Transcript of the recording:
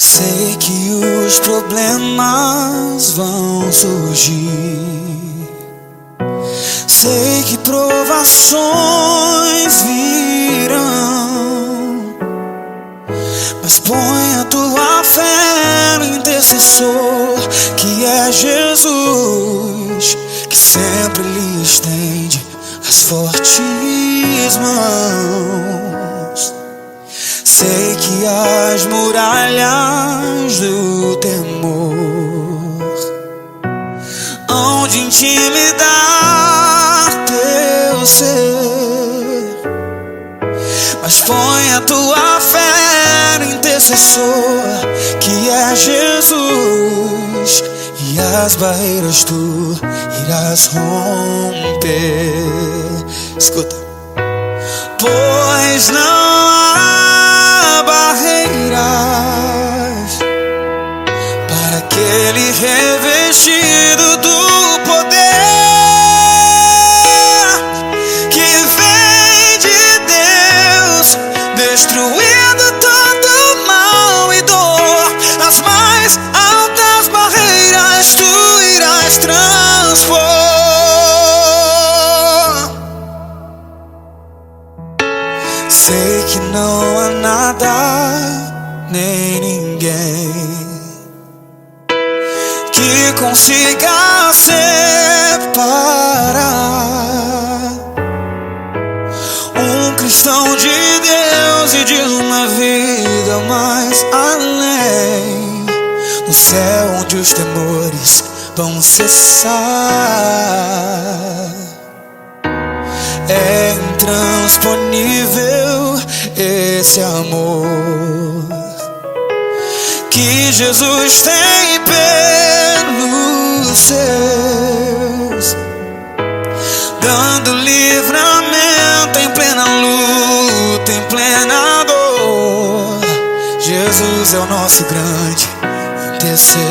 Sei que os problemas vão surgir, sei que provações virão, mas põe a tua fé no intercessor, que é Jesus, que sempre lhe estende as fortes mãos. Sei que as muralhas do temor hão de intimidar teu ser, mas põe a tua fé no intercessor, que é Jesus, e as barreiras tu irás romper. Escuta. Pois não há barreiras para aquele revestido do poder que vem de Deus, destruindo todo mal e dor. As mais altas barreiras tu irás transpor. Sei que não há nada nem ninguém que consiga separar um cristão de Deus e de uma vida mais além. No céu onde os temores vão cessar, é intransponível esse amor que Jesus tem pelos seus, dando livramento em plena luta, em plena dor. Jesus é o nosso grande intercessor.